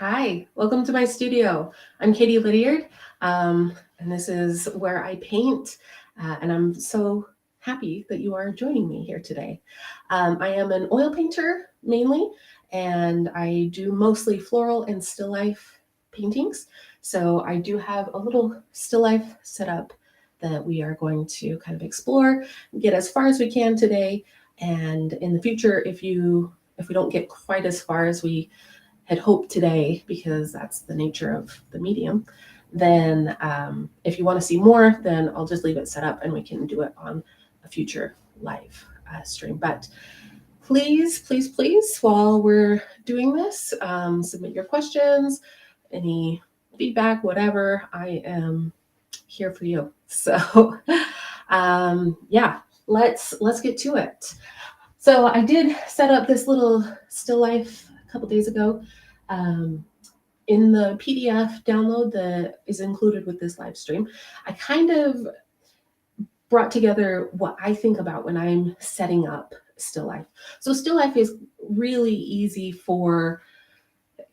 Hi, welcome to my studio. I'm Katie Liddiard, and this is where I paint, and I'm so happy that you are joining me here today. I am an oil painter mainly, and I do mostly floral and still life paintings. So I do have a little still life set up that we are going to kind of explore, get as far as we can today, and in the future, if we don't get quite as far as we had hoped today, because that's the nature of the medium, then if you want to see more, then I'll just leave it set up and we can do it on a future live stream. But please, please, please, while we're doing this, submit your questions, any feedback, whatever. I am here for you. So, yeah, let's get to it. So I did set up this little still life a couple days ago. Um, in the PDF download that is included with this live stream, I kind of brought together what I think about when I'm setting up still life. So still life is really easy for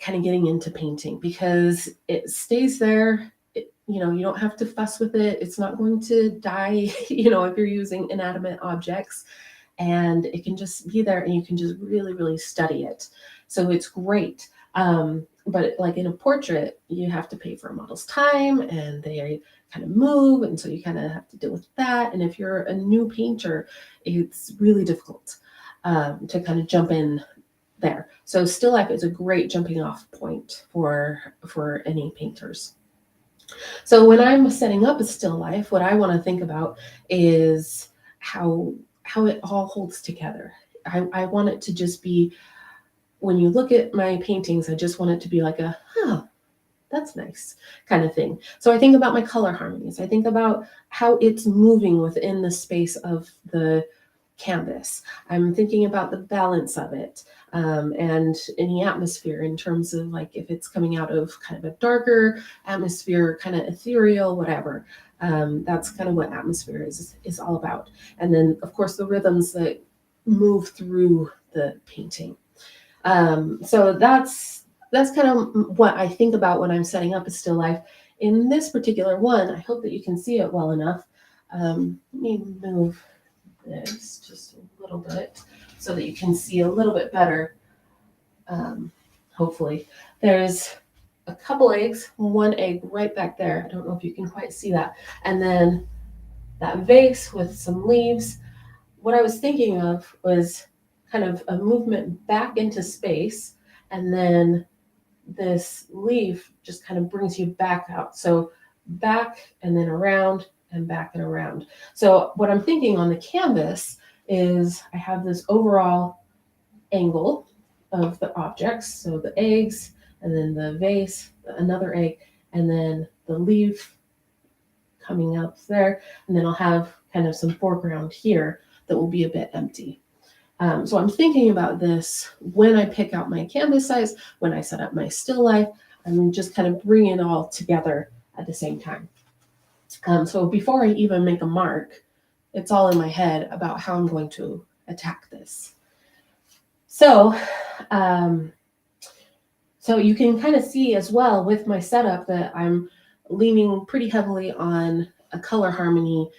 kind of getting into painting because it stays there. You don't have to fuss with it. It's not going to die, if you're using inanimate objects, and it can just be there and you can just really, really study it. So it's great. But like in a portrait, you have to pay for a model's time and they kind of move. And so you kind of have to deal with that. And if you're a new painter, it's really difficult to kind of jump in there. So still life is a great jumping off point for any painters. So when I'm setting up a still life, what I want to think about is how it all holds together. I want it to just be, when you look at my paintings, I just want it to be like that's nice kind of thing. So I think about my color harmonies. I think about how it's moving within the space of the canvas. I'm thinking about the balance of it, and any atmosphere in terms of like if it's coming out of kind of a darker atmosphere, kind of ethereal, whatever. That's kind of what atmosphere is all about. And then of course the rhythms that move through the painting. So that's kind of what I think about when I'm setting up a still life. In this particular one, I hope that you can see it well enough. Let me move this just a little bit so that you can see a little bit better. Hopefully, there's a couple eggs, one egg right back there. I don't know if you can quite see that. And then that vase with some leaves. What I was thinking of was kind of a movement back into space, and then this leaf just kind of brings you back out. So back and then around and back and around. So what I'm thinking on the canvas is I have this overall angle of the objects. So the eggs, and then the vase, another egg, and then the leaf coming up there. And then I'll have kind of some foreground here that will be a bit empty. So I'm thinking about this when I pick out my canvas size, when I set up my still life. I'm just kind of bringing it all together at the same time. So before I even make a mark, it's all in my head about how I'm going to attack this. So, so you can kind of see as well with my setup that I'm leaning pretty heavily on a color harmony.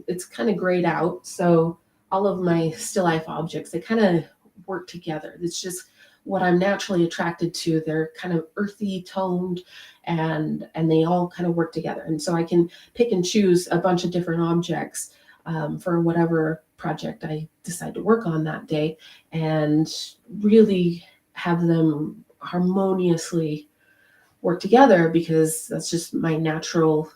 It's kind of grayed out, so all of my still life objects, they kind of work together. It's just what I'm naturally attracted to. They're kind of earthy toned, and they all kind of work together. And so I can pick and choose a bunch of different objects for whatever project I decide to work on that day, and really have them harmoniously work together, because that's just my natural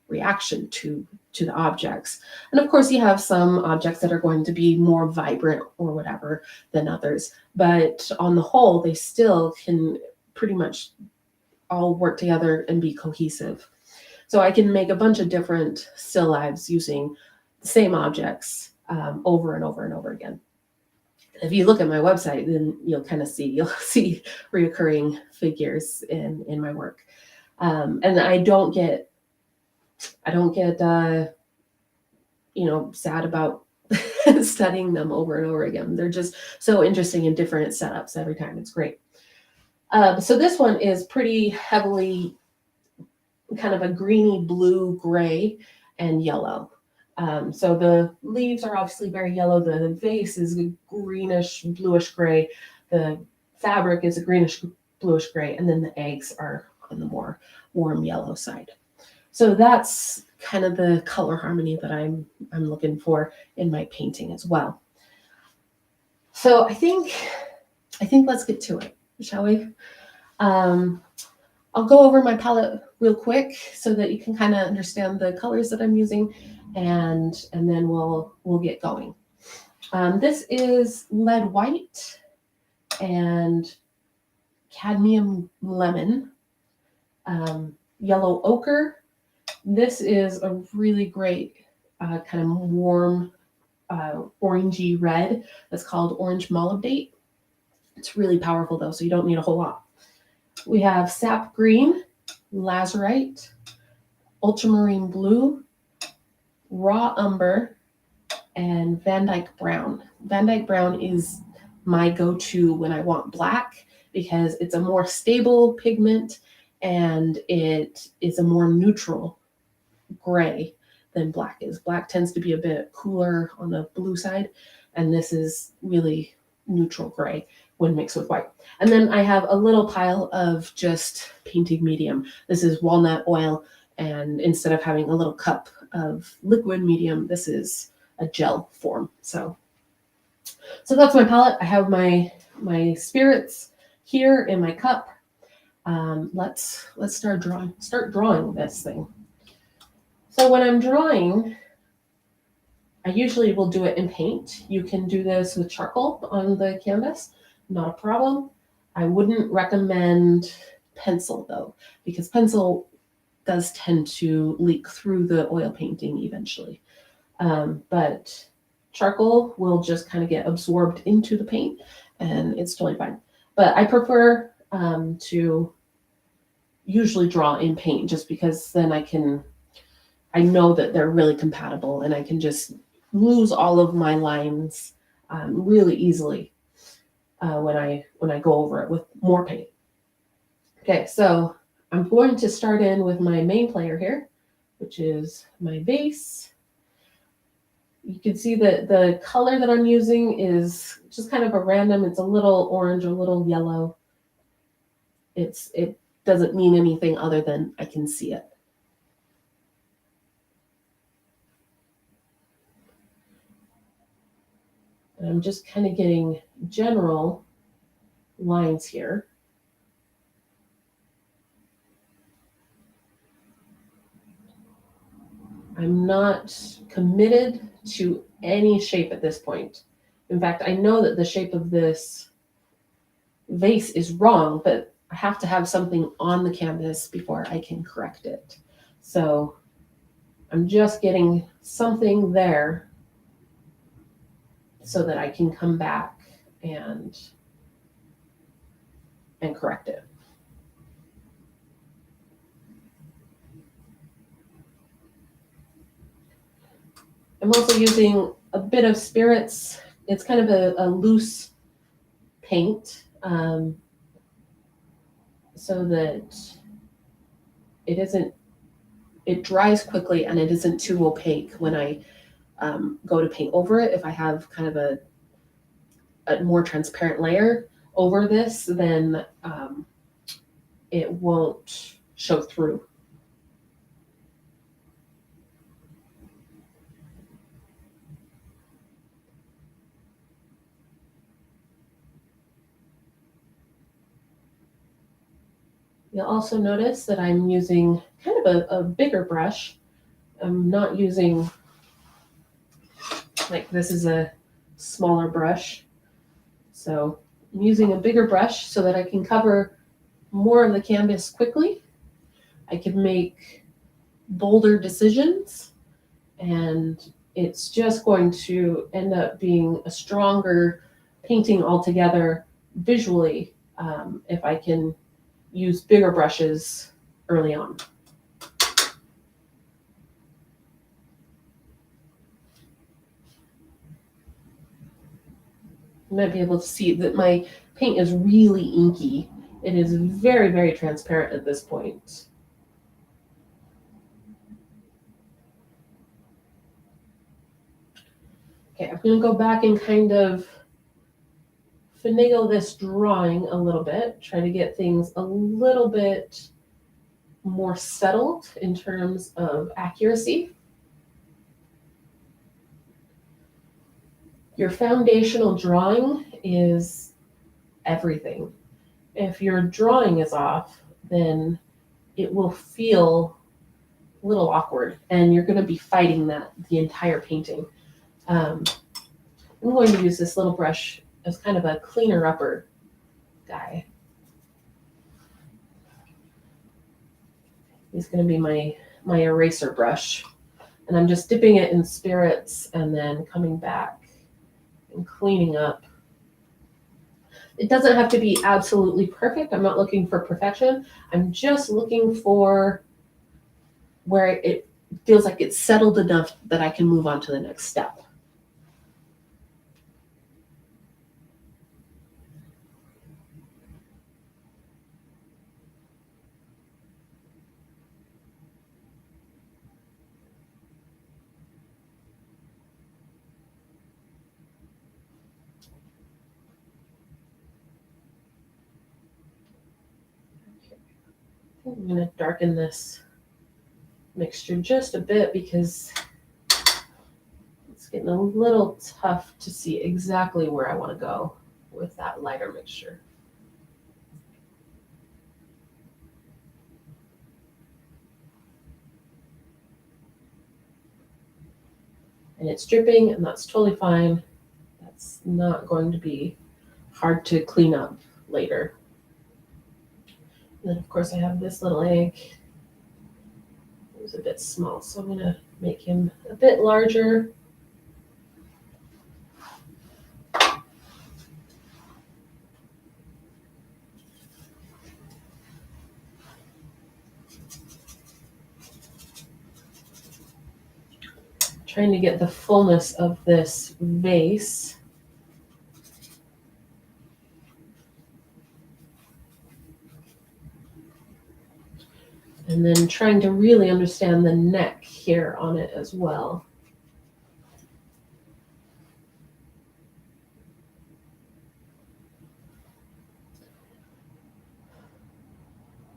reaction to the objects. And of course you have some objects that are going to be more vibrant or whatever than others, but on the whole they still can pretty much all work together and be cohesive. So I can make a bunch of different still lives using the same objects over and over and over again. If you look at my website, then you'll see reoccurring figures in my work. And I don't get sad about studying them over and over again. They're just so interesting in different setups every time. It's great. So this one is pretty heavily kind of a greeny blue, gray, and yellow. So the leaves are obviously very yellow. The vase is greenish, bluish gray. The fabric is a greenish, bluish gray, and then the eggs are on the more warm yellow side. So that's kind of the color harmony that I'm looking for in my painting as well. So I think let's get to it, shall we? Um, I'll go over my palette real quick so that you can kind of understand the colors that I'm using, and then we'll get going. This is lead white and cadmium lemon, yellow ochre. This is a really great kind of warm orangey red that's called orange molybdate. It's really powerful though, so you don't need a whole lot. We have sap green, lazurite, ultramarine blue, raw umber, and Van Dyke brown. Van Dyke brown is my go-to when I want black because it's a more stable pigment and it is a more neutral gray than black is. Black tends to be a bit cooler on the blue side, and this is really neutral gray when mixed with white. And then I have a little pile of just painting medium. This is walnut oil, and instead of having a little cup of liquid medium, this is a gel form. So that's my palette. I have my spirits here in my cup. Let's start drawing this thing. So when I'm drawing, I usually will do it in paint. You can do this with charcoal on the canvas, not a problem. I wouldn't recommend pencil though, because pencil does tend to leak through the oil painting eventually. But charcoal will just kind of get absorbed into the paint and it's totally fine. But I prefer to usually draw in paint just because then I know that they're really compatible and I can just lose all of my lines really easily when I go over it with more paint. Okay, so I'm going to start in with my main player here, which is my vase. You can see that the color that I'm using is just kind of a random, it's a little orange, a little yellow. It doesn't mean anything other than I can see it. And I'm just kind of getting general lines here. I'm not committed to any shape at this point. In fact, I know that the shape of this vase is wrong, but I have to have something on the canvas before I can correct it. So I'm just getting something there so that I can come back and correct it. I'm also using a bit of spirits. It's kind of a loose paint so that it dries quickly and it isn't too opaque when I go to paint over it. If I have kind of a more transparent layer over this, then it won't show through. You'll also notice that I'm using kind of a bigger brush. I'm not using, like this is a smaller brush. So I'm using a bigger brush so that I can cover more of the canvas quickly. I can make bolder decisions, and it's just going to end up being a stronger painting altogether visually if I can use bigger brushes early on. You might be able to see that my paint is really inky. It is very, very transparent at this point. Okay, I'm going to go back and kind of finagle this drawing a little bit, try to get things a little bit more settled in terms of accuracy. Your foundational drawing is everything. If your drawing is off, then it will feel a little awkward, and you're going to be fighting that the entire painting. I'm going to use this little brush as kind of a cleaner upper guy. He's going to be my eraser brush, and I'm just dipping it in spirits and then coming back and cleaning up. It doesn't have to be absolutely perfect. I'm not looking for perfection. I'm just looking for where it feels like it's settled enough that I can move on to the next step. I'm going to darken this mixture just a bit because it's getting a little tough to see exactly where I want to go with that lighter mixture. And it's dripping, and that's totally fine. That's not going to be hard to clean up later. And then, of course, I have this little egg. It was a bit small, so I'm going to make him a bit larger. Trying to get the fullness of this vase. And then trying to really understand the neck here on it as well.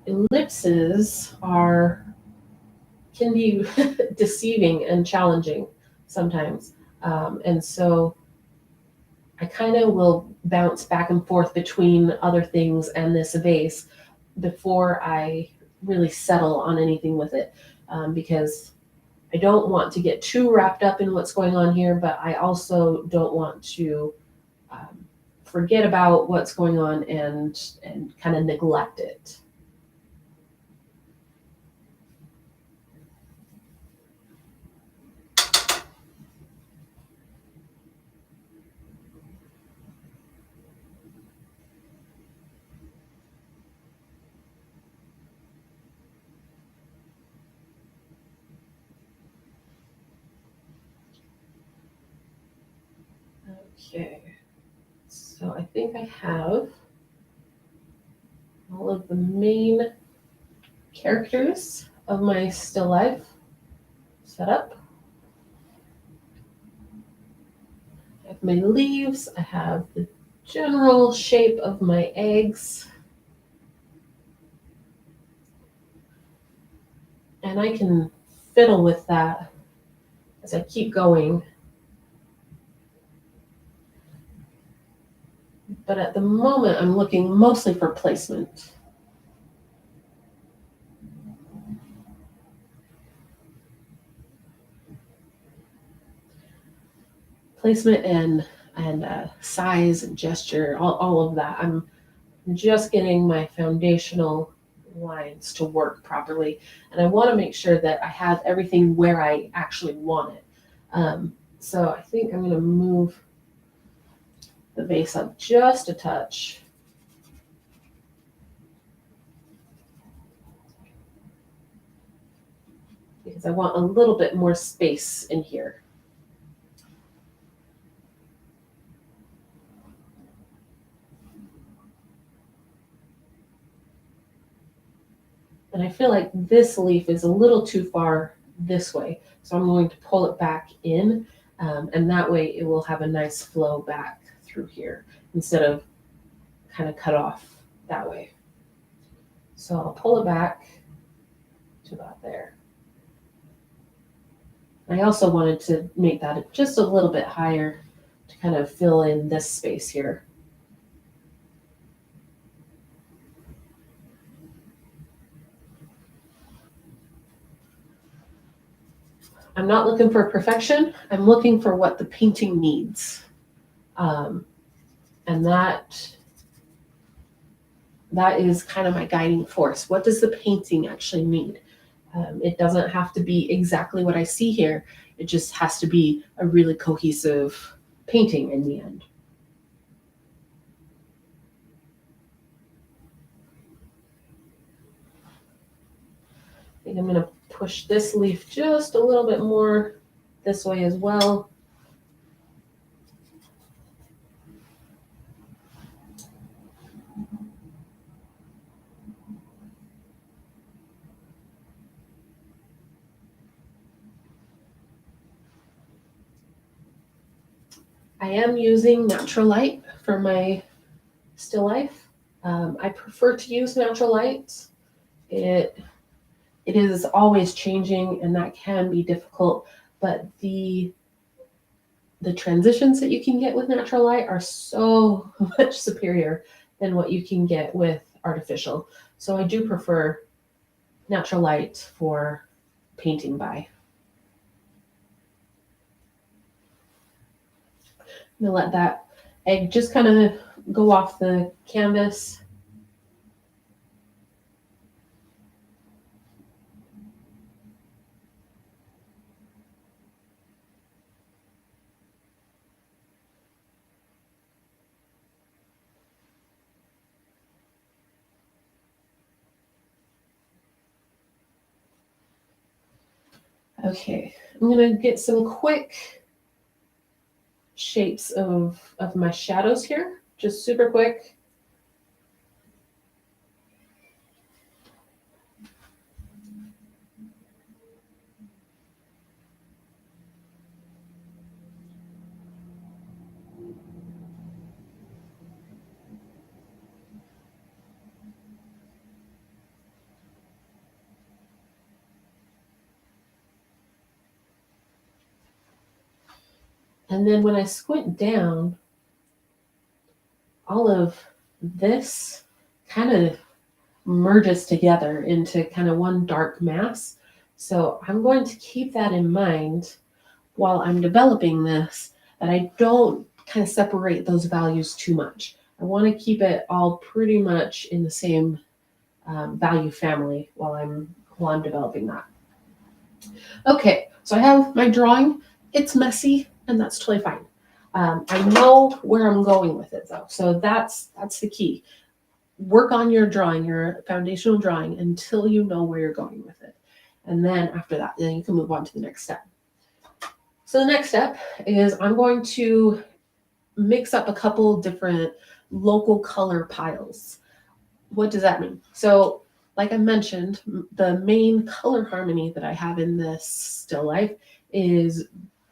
Ellipses can be deceiving and challenging sometimes. And so I kind of will bounce back and forth between other things and this vase before I really settle on anything with it, because I don't want to get too wrapped up in what's going on here, but I also don't want to forget about what's going on and kind of neglect it. Okay, so I think I have all of the main characters of my still life set up. I have my leaves, I have the general shape of my eggs, and I can fiddle with that as I keep going. But at the moment, I'm looking mostly for placement. Placement and size and gesture, all of that. I'm just getting my foundational lines to work properly. And I want to make sure that I have everything where I actually want it. So I think I'm going to move the vase up just a touch. Because I want a little bit more space in here. And I feel like this leaf is a little too far this way. So I'm going to pull it back in, and that way it will have a nice flow back through here instead of kind of cut off that way. So I'll pull it back to about there. I also wanted to make that just a little bit higher to kind of fill in this space here. I'm not looking for perfection. I'm looking for what the painting needs. And that is kind of my guiding force. What does the painting actually need? It doesn't have to be exactly what I see here. It just has to be a really cohesive painting in the end. I think I'm going to push this leaf just a little bit more this way as well. I am using natural light for my still life. I prefer to use natural light. It is always changing, and that can be difficult, but the transitions that you can get with natural light are so much superior than what you can get with artificial. So I do prefer natural light for painting by. I'm gonna let that egg just kind of go off the canvas. Okay, I'm gonna get some quick shapes of my shadows here, just super quick. And then when I squint down, all of this kind of merges together into kind of one dark mass. So I'm going to keep that in mind while I'm developing this, that I don't kind of separate those values too much. I want to keep it all pretty much in the same value family while I'm developing that. Okay, so I have my drawing. It's messy, and that's totally fine. I know where I'm going with it, though, so that's the key. Work on your drawing, your foundational drawing, until you know where you're going with it, and then after that, then you can move on to the next step. So the next step is I'm going to mix up a couple different local color piles. What does that mean? So, like I mentioned, the main color harmony that I have in this still life is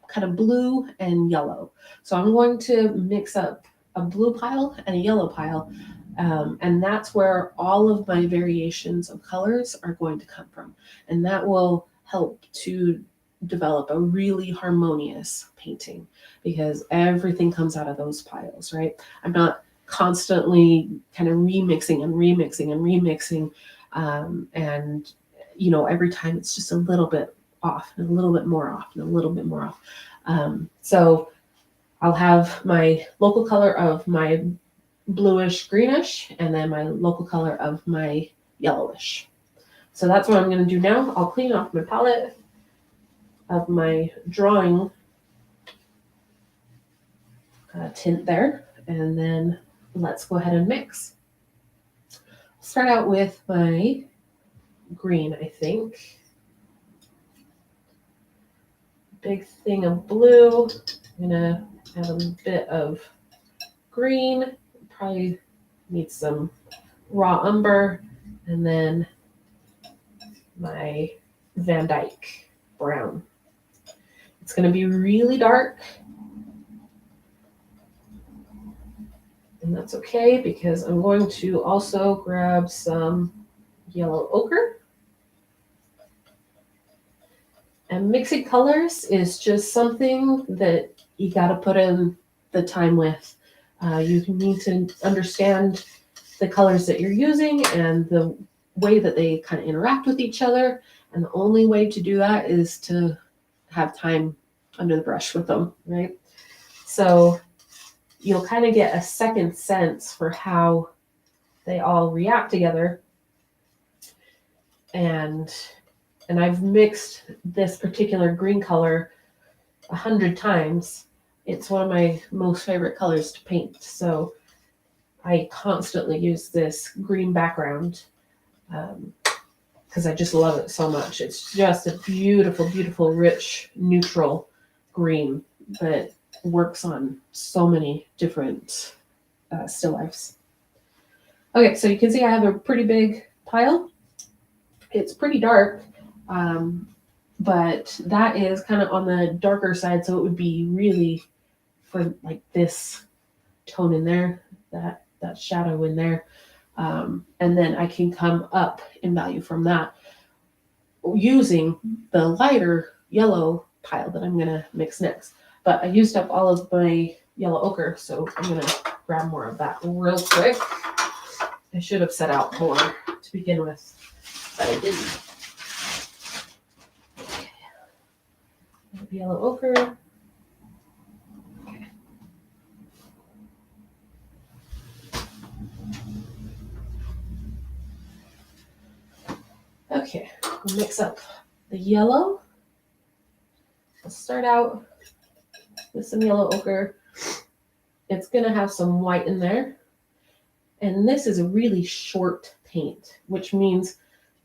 kind of blue and yellow. So I'm going to mix up a blue pile and a yellow pile, and that's where all of my variations of colors are going to come from. And that will help to develop a really harmonious painting because everything comes out of those piles, right? I'm not constantly kind of remixing and remixing and remixing, and every time it's just a little bit off and a little bit more off and a little bit more off. So I'll have my local color of my bluish greenish and then my local color of my yellowish. So that's what I'm going to do now. I'll clean off my palette of my drawing tint there, and then let's go ahead and mix. I'll start out with my green, I think. Big thing of blue. I'm gonna add a bit of green. Probably need some raw umber, and then my Van Dyke brown. It's going to be really dark, and that's okay because I'm going to also grab some yellow ochre. And mixing colors is just something that you got to put in the time with. You need to understand the colors that you're using and the way that they kind of interact with each other. And the only way to do that is to have time under the brush with them, right? So you'll kind of get a second sense for how they all react together. And I've mixed this particular green color 100 times. It's one of my most favorite colors to paint. So I constantly use this green background because I just love it so much. It's just a beautiful, beautiful, rich, neutral green that works on so many different still lifes. Okay, so you can see I have a pretty big pile. It's pretty dark, but that is kind of on the darker side, so it would be really for like this tone in there, that shadow in there. And then I can come up in value from that using the lighter yellow pile that I'm going to mix next. But I used up all of my yellow ochre, so I'm going to grab more of that real quick. I should have set out more to begin with, but I didn't. Okay. Yellow ochre. Okay, we'll mix up the yellow. I'll start out with some yellow ochre. It's going to have some white in there. And this is a really short paint, which means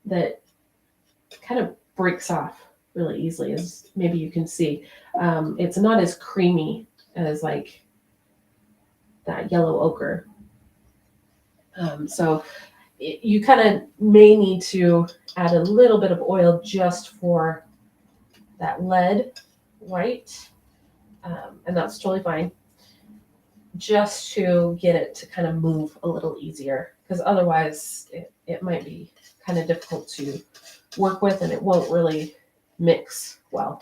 that it kind of breaks off really easily, as maybe you can see. It's not as creamy as like that yellow ochre. So you kind of may need to add a little bit of oil just for that lead white, and that's totally fine, just to get it to kind of move a little easier, because otherwise it might be kind of difficult to work with and it won't really mix well.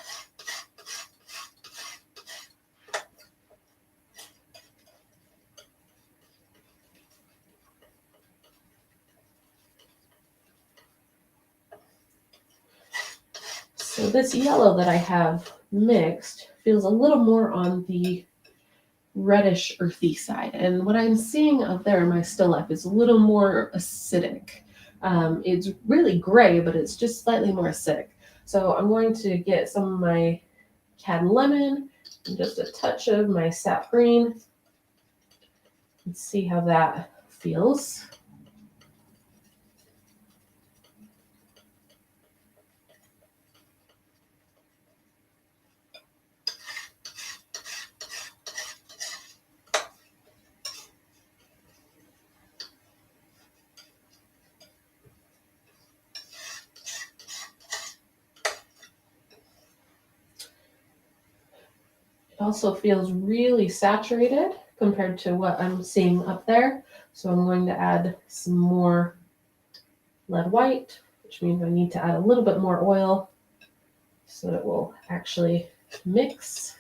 So this yellow that I have mixed feels a little more on the reddish earthy side, and what I'm seeing up there in my still life is a little more acidic. It's really gray, but it's just slightly more acidic. So I'm going to get some of my cad lemon and just a touch of my sap green and see how that feels. It also feels really saturated compared to what I'm seeing up there. So I'm going to add some more lead white, which means I need to add a little bit more oil so that it will actually mix.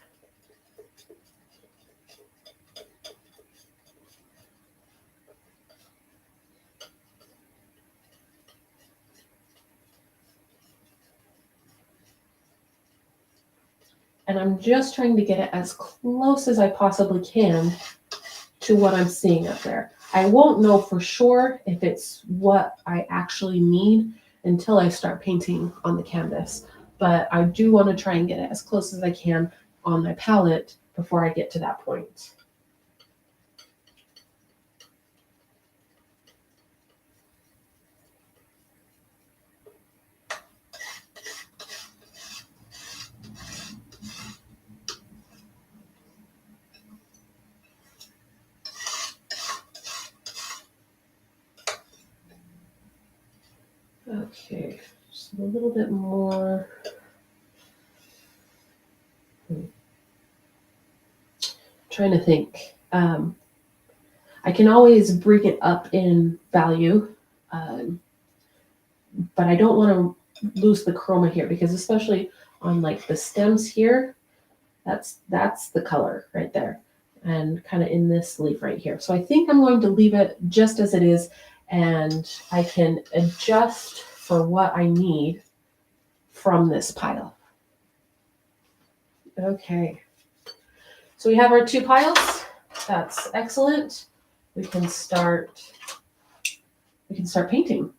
And I'm just trying to get it as close as I possibly can to what I'm seeing up there. I won't know for sure if it's what I actually need until I start painting on the canvas. But I do want to try and get it as close as I can on my palette before I get to that point. Okay, just a little bit more. Trying to think. I can always bring it up in value, but I don't want to lose the chroma here because especially on like the stems here, that's the color right there, and kind of in this leaf right here. So I think I'm going to leave it just as it is, and I can adjust for what I need from this pile. Okay, so we have our 2 piles. That's excellent. We can start painting.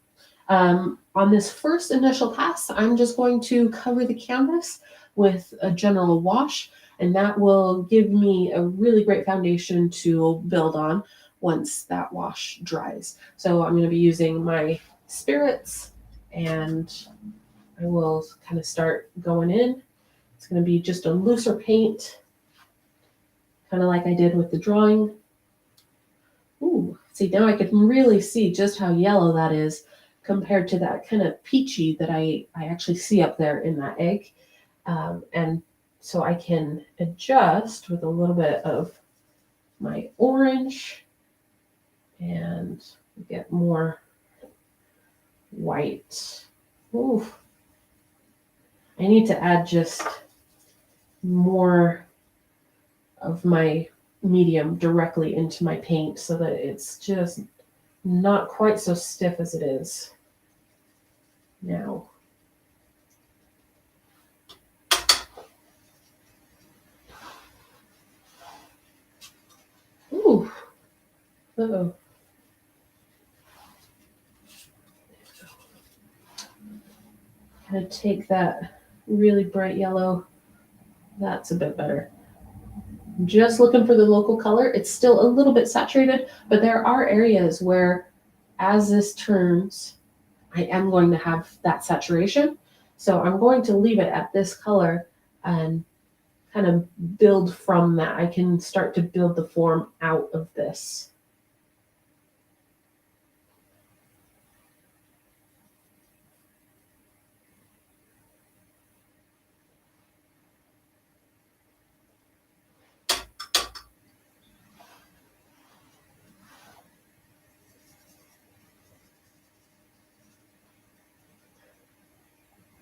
On this first initial pass, I'm just going to cover the canvas with a general wash, and that will give me a really great foundation to build on once that wash dries. So I'm going to be using my spirits, and I will kind of start going in. It's going to be just a looser paint, kind of like I did with the drawing. Ooh, see, now I can really see just how yellow that is compared to that kind of peachy that I actually see up there in that egg. And so I can adjust with a little bit of my orange and get more white. Ooh. I need to add just more of my medium directly into my paint so that it's just not quite so stiff as it is now. Ooh. Uh-oh. Kind of take that really bright yellow. That's a bit better. Just looking for the local color. It's still a little bit saturated, but there are areas where as this turns, I am going to have that saturation. So I'm going to leave it at this color and kind of build from that. I can start to build the form out of this.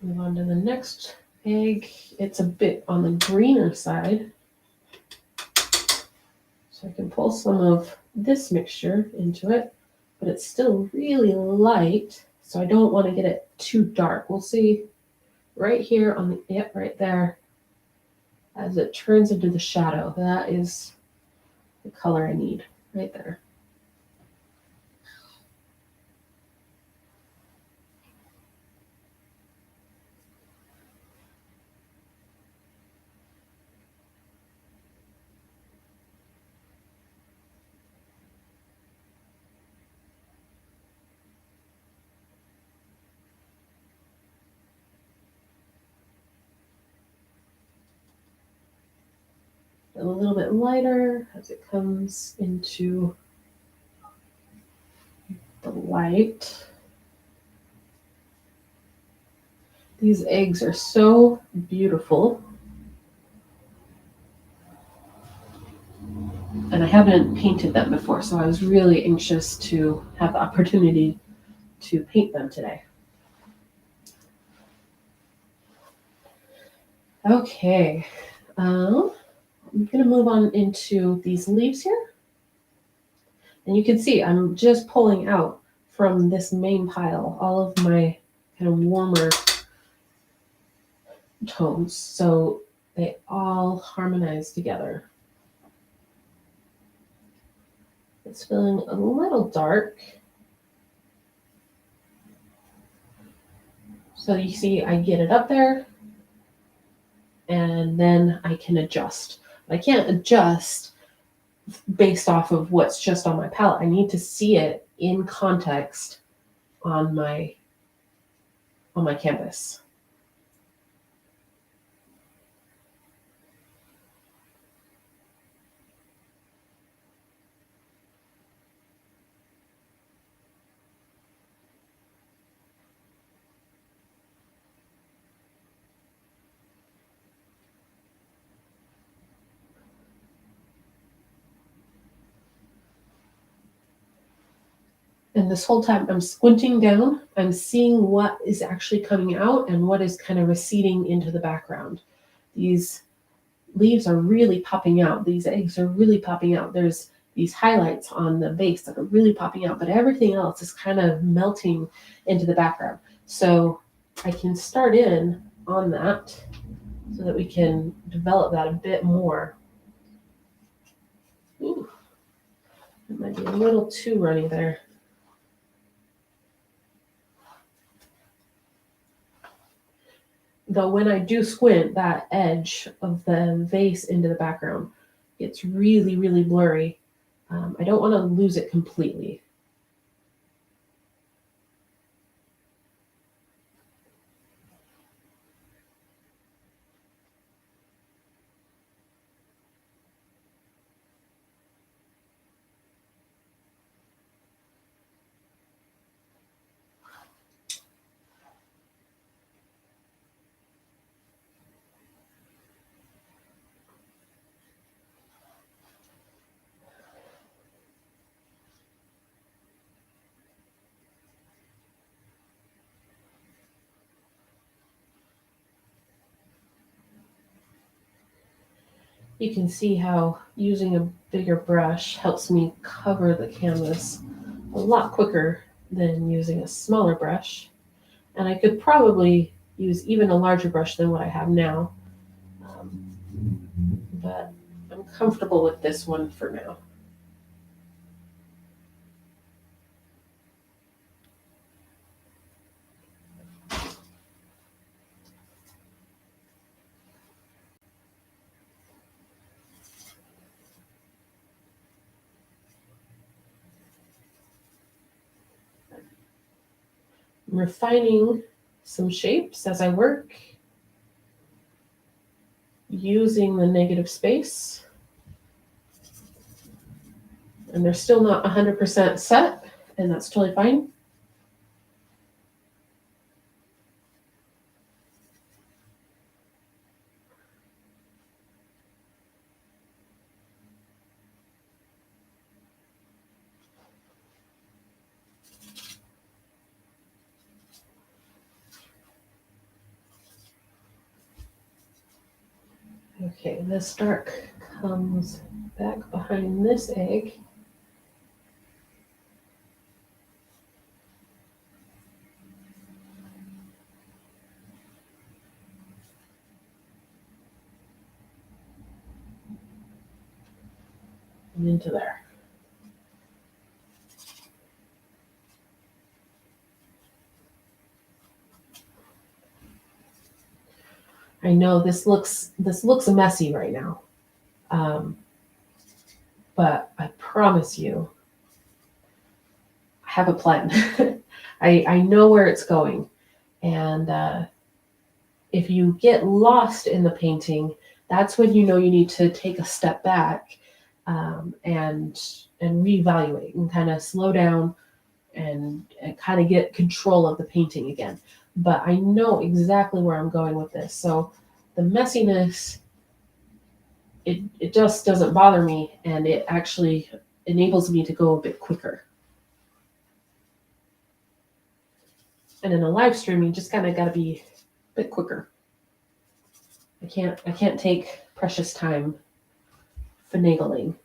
Move on to the next egg. It's a bit on the greener side. So I can pull some of this mixture into it, but it's still really light. So I don't want to get it too dark. We'll see right here on the, yep, right there. As it turns into the shadow, that is the color I need right there. A little bit lighter as it comes into the light. These eggs are so beautiful. And I haven't painted them before, so I was really anxious to have the opportunity to paint them today. Okay, I'm going to move on into these leaves here. And you can see I'm just pulling out from this main pile all of my kind of warmer tones, so they all harmonize together. It's feeling a little dark. So you see I get it up there, and then I can adjust. I can't adjust based off of what's just on my palette. I need to see it in context on my canvas. And this whole time I'm squinting down, I'm seeing what is actually coming out and what is kind of receding into the background. These leaves are really popping out. These eggs are really popping out. There's these highlights on the vase that are really popping out, but everything else is kind of melting into the background. So I can start in on that so that we can develop that a bit more. Ooh, it might be a little too runny there. Though when I do squint, that edge of the vase into the background gets really, really blurry. I don't want to lose it completely. You can see how using a bigger brush helps me cover the canvas a lot quicker than using a smaller brush. And I could probably use even a larger brush than what I have now. But I'm comfortable with this one for now. I'm refining some shapes as I work, using the negative space. And they're still not 100% set, and that's totally fine. Okay, this dark comes back behind this egg. And into there. I know this looks messy right now, but I promise you, I have a plan. I know where it's going, and if you get lost in the painting, that's when you know you need to take a step back and reevaluate and kind of slow down and kind of get control of the painting again. But I know exactly where I'm going with this. So the messiness, it just doesn't bother me, and it actually enables me to go a bit quicker. And in a live stream, you just kind of got to be a bit quicker. I can't take precious time finagling.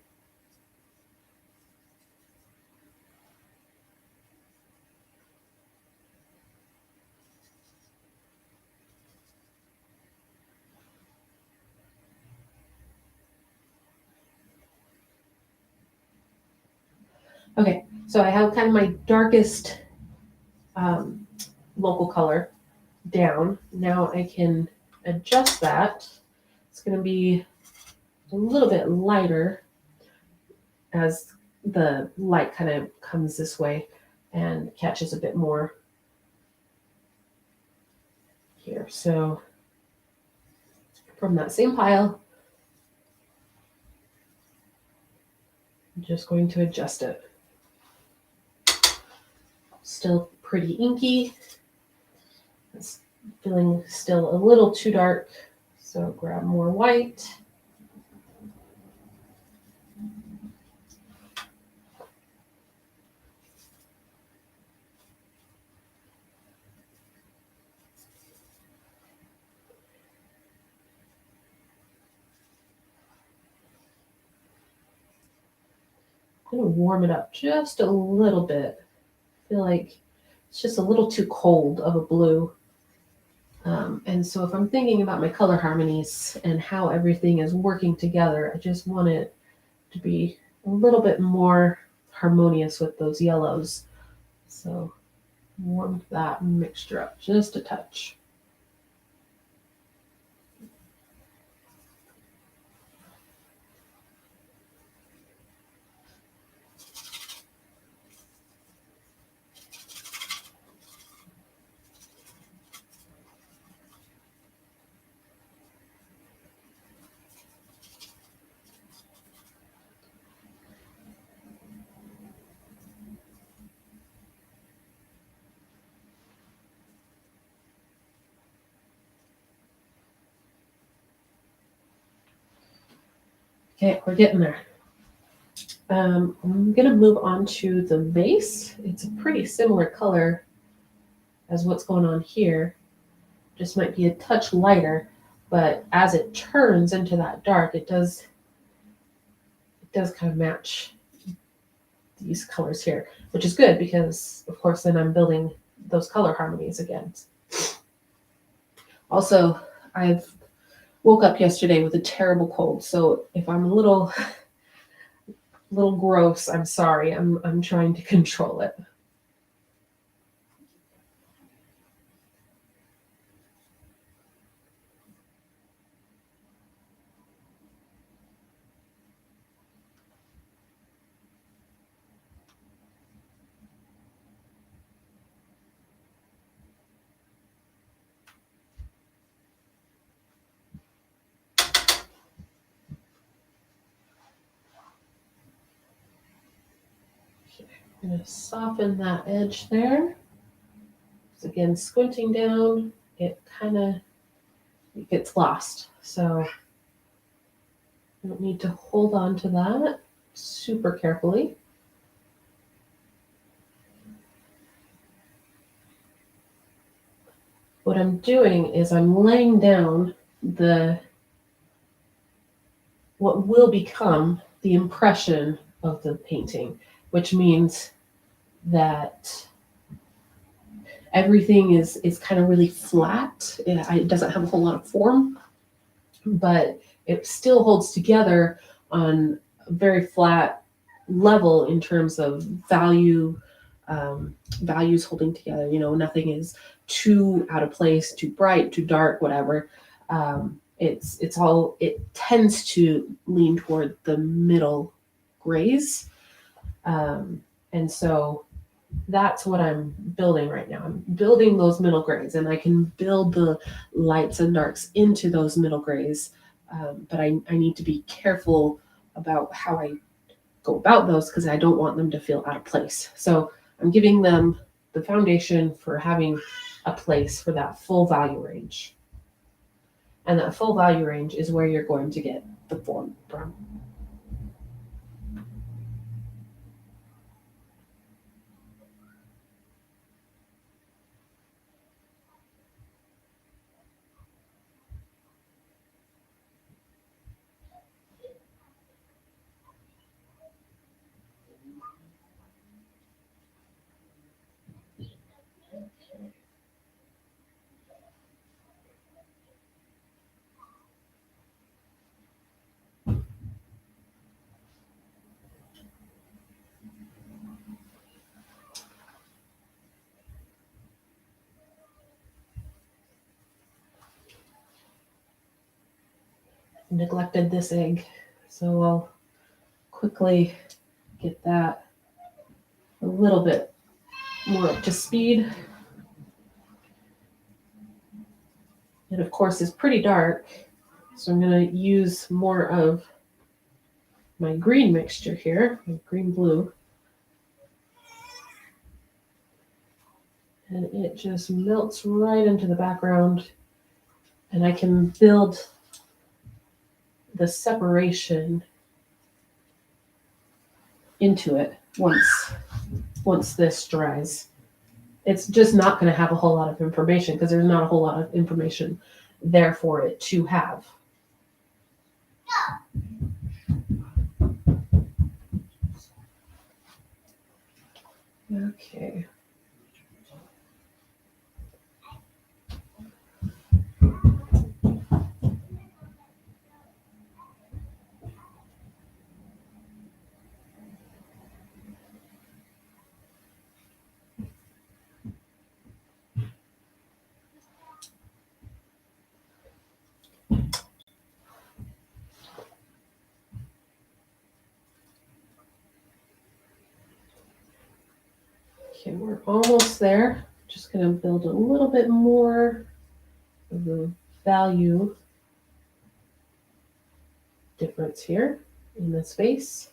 Okay, so I have kind of my darkest local color down. Now I can adjust that. It's going to be a little bit lighter as the light kind of comes this way and catches a bit more here. So from that same pile, I'm just going to adjust it. Still pretty inky. It's feeling still a little too dark, so grab more white. I'm going to warm it up just a little bit. I feel like it's just a little too cold of a blue. And so if I'm thinking about my color harmonies and how everything is working together, I just want it to be a little bit more harmonious with those yellows. So warm that mixture up just a touch. Okay, we're getting there. I'm going to move on to the base. It's a pretty similar color as what's going on here. Just might be a touch lighter, but as it turns into that dark, it does kind of match these colors here, which is good because, of course, then I'm building those color harmonies again. Also, I've woke up yesterday with a terrible cold, so if I'm a little gross, I'm sorry. I'm trying to control it. I'm going to soften that edge there. So again, squinting down, it gets lost. So I don't need to hold on to that super carefully. What I'm doing is I'm laying down what will become the impression of the painting, which means that everything is kind of really flat. It doesn't have a whole lot of form, but it still holds together on a very flat level in terms of values holding together. Nothing is too out of place, too bright, too dark, whatever. It tends to lean toward the middle grays. And so that's what I'm building right now. I'm building those middle grays, and I can build the lights and darks into those middle grays. But I need to be careful about how I go about those because I don't want them to feel out of place. So I'm giving them the foundation for having a place for that full value range. And that full value range is where you're going to get the form from. Neglected this egg, so I'll quickly get that a little bit more up to speed. It of course is pretty dark, so I'm going to use more of my green mixture here, my green blue, and it just melts right into the background, and I can build the separation into it once this dries. It's just not going to have a whole lot of information because there's not a whole lot of information there for it to have. Okay. Okay, we're almost there. Just going to build a little bit more of the value difference here in the space.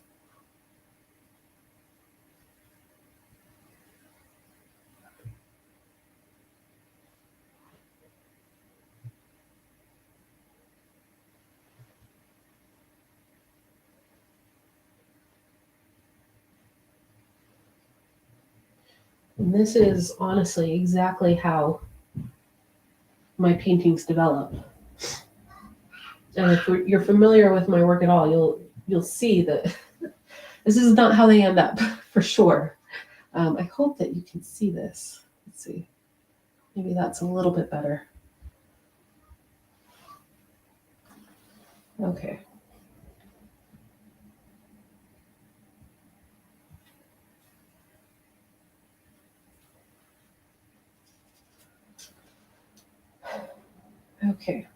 And this is honestly exactly how my paintings develop. And if you're familiar with my work at all, you'll see that this is not how they end up, for sure. I hope that you can see this. Let's see. Maybe that's a little bit better. Okay. Okay.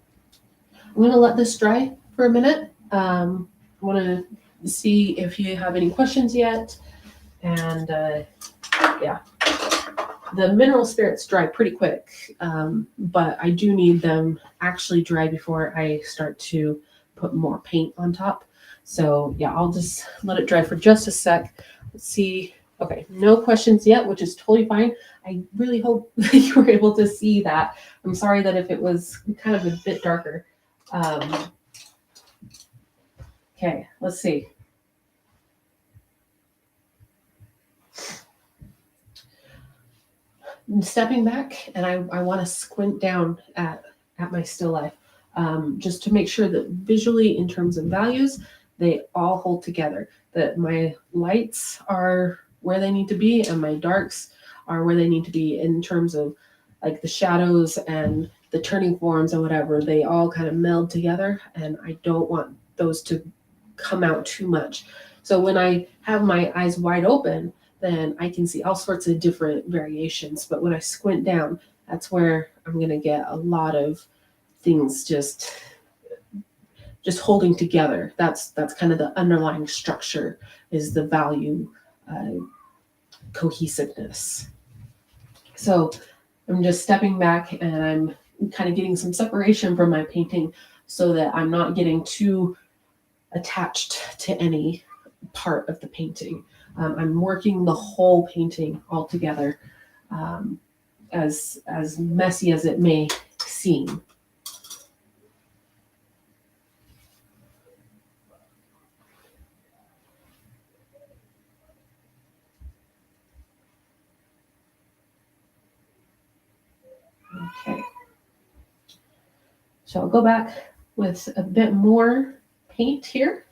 I'm going to let this dry for a minute. I want to see if you have any questions yet. And yeah, the mineral spirits dry pretty quick, but I do need them actually dry before I start to put more paint on top. So yeah, I'll just let it dry for just a sec. Let's see. Okay, no questions yet, which is totally fine. I really hope that you were able to see that. I'm sorry that if it was kind of a bit darker. Okay, let's see. I'm stepping back, and I want to squint down at my still life, just to make sure that visually, in terms of values, they all hold together. That my lights are where they need to be, and my darks are where they need to be in terms of like the shadows and the turning forms and whatever. They all kind of meld together, and I don't want those to come out too much. So when I have my eyes wide open, then I can see all sorts of different variations. But when I squint down, that's where I'm going to get a lot of things just holding together. That's kind of the underlying structure, is the value cohesiveness. So I'm just stepping back, and I'm kind of getting some separation from my painting so that I'm not getting too attached to any part of the painting. I'm working the whole painting all together, as messy as it may seem. Okay. So I'll go back with a bit more paint here.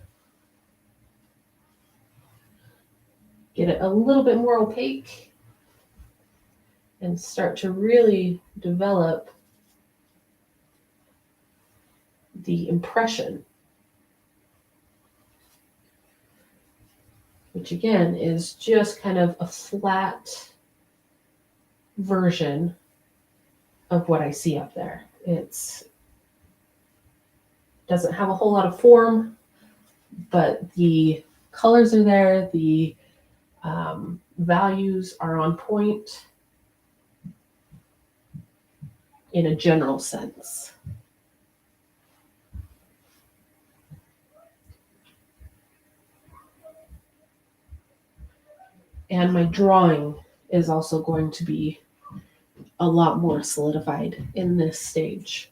Get it a little bit more opaque and start to really develop the impression, which again is just kind of a flat version of what I see up there. It doesn't have a whole lot of form, but the colors are there, the values are on point in a general sense. And my drawing is also going to be a lot more solidified in this stage.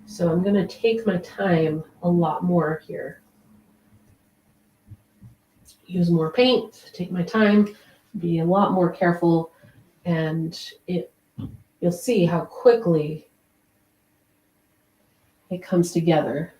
So I'm going to take my time a lot more here. Use more paint, take my time, be a lot more careful and you'll see how quickly it comes together.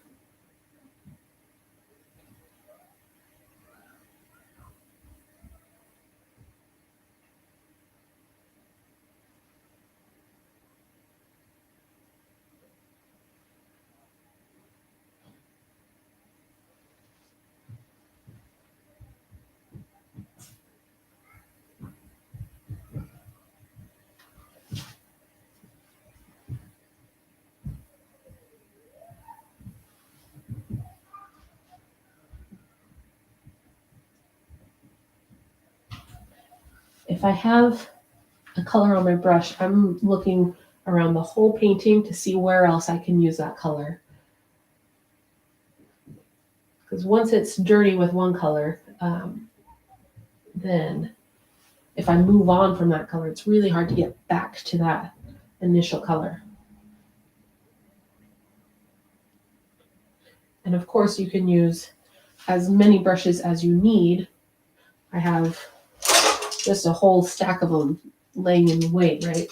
If I have a color on my brush, I'm looking around the whole painting to see where else I can use that color. Because once it's dirty with one color, then if I move on from that color, it's really hard to get back to that initial color. And of course, you can use as many brushes as you need. I have just a whole stack of them laying in the wait, right?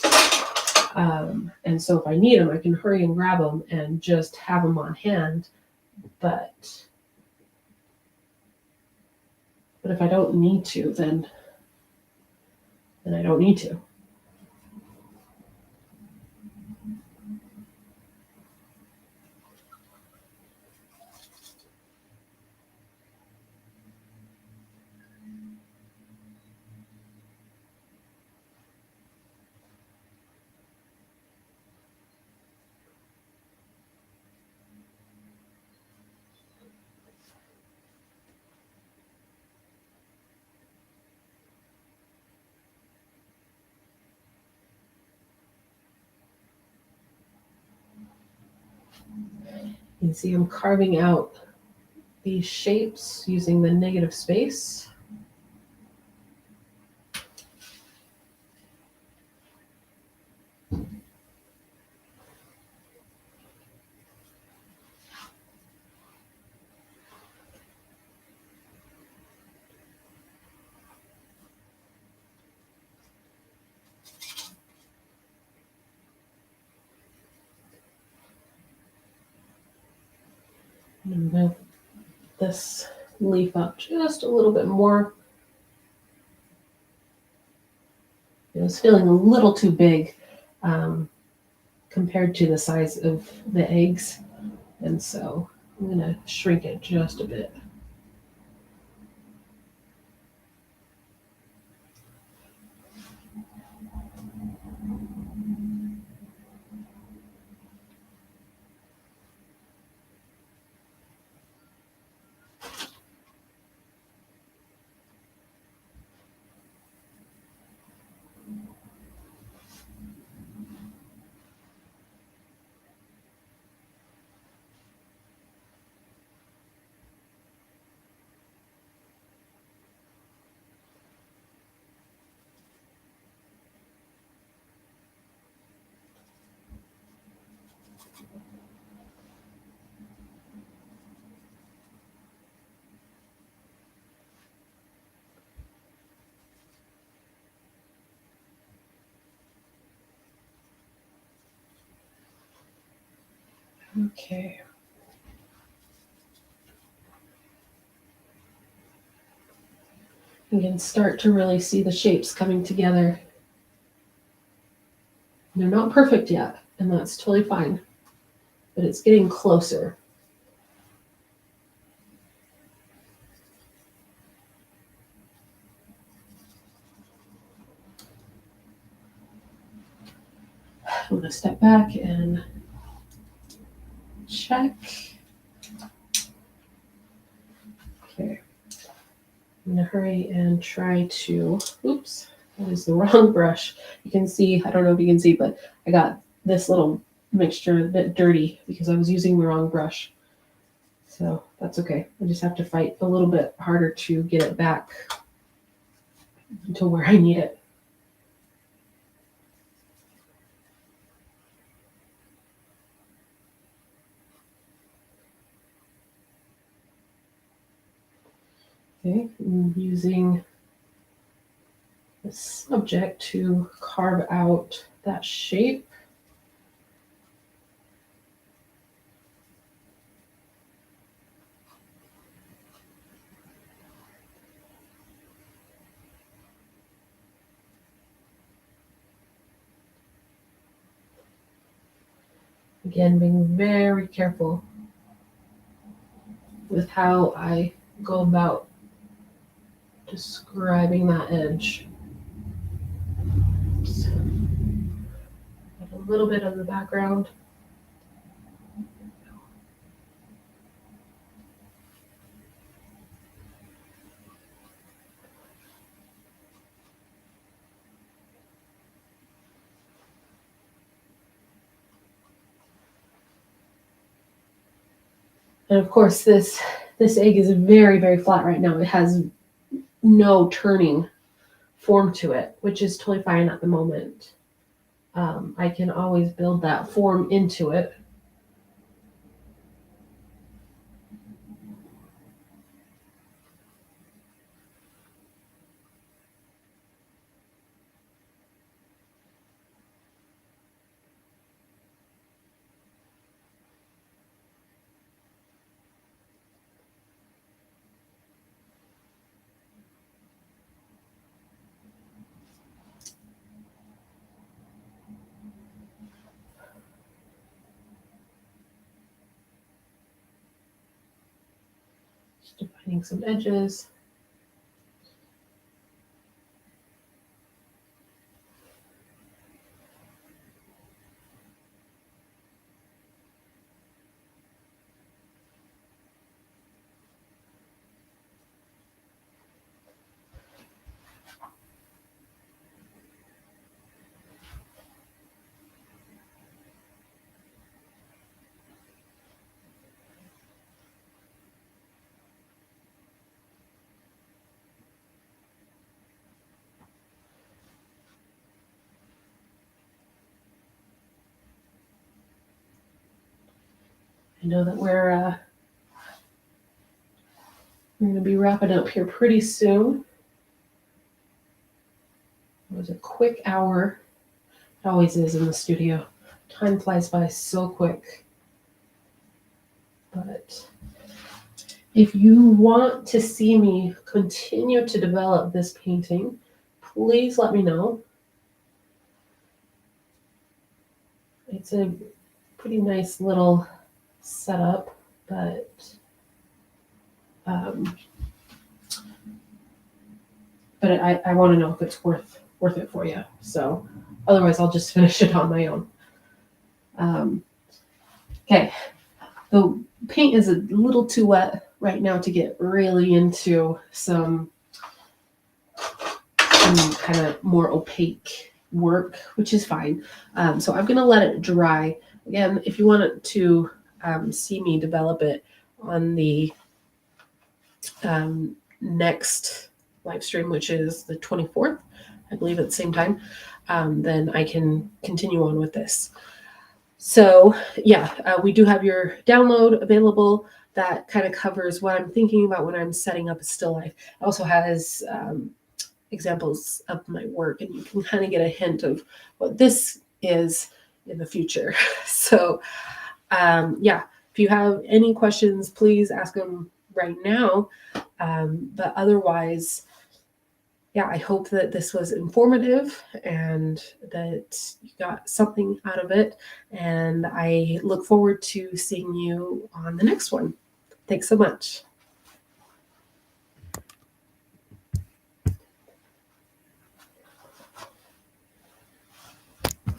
And so if I need them, I can hurry and grab them and just have them on hand. But if I don't need to, then I don't need to. You can see I'm carving out these shapes using the negative space. And move this leaf up just a little bit more. It was feeling a little too big compared to the size of the eggs. And so I'm going to shrink it just a bit. Okay. You can start to really see the shapes coming together. They're not perfect yet, and that's totally fine, but it's getting closer. I'm going to step back and check. Okay. I'm going to hurry and try to, oops, that is the wrong brush. You can see, I don't know if you can see, but I got this little mixture a bit dirty because I was using the wrong brush. So that's okay. I just have to fight a little bit harder to get it back to where I need it. Okay, I'm using the subject to carve out that shape. Again, being very careful with how I go about describing that edge. So, a little bit of the background. And of course, this egg is very, very flat right now. It has no turning form to it, which is totally fine at the moment. I can always build that form into it. Just defining some edges. I know that we're going to be wrapping up here pretty soon. It was a quick hour. It always is in the studio. Time flies by so quick. But if you want to see me continue to develop this painting, please let me know. It's a pretty nice little setup, but I want to know if it's worth it for you. So otherwise, I'll just finish it on my own. Okay, the paint is a little too wet right now to get really into some kind of more opaque work, which is fine. So I'm going to let it dry. Again, if you want to see me develop it on the next live stream, which is the 24th, I believe at the same time, then I can continue on with this. So yeah, we do have your download available. That kind of covers what I'm thinking about when I'm setting up a still life. It also has examples of my work, and you can kind of get a hint of what this is in the future. So yeah, if you have any questions, please ask them right now. But otherwise, yeah, I hope that this was informative and that you got something out of it. And I look forward to seeing you on the next one. Thanks so much.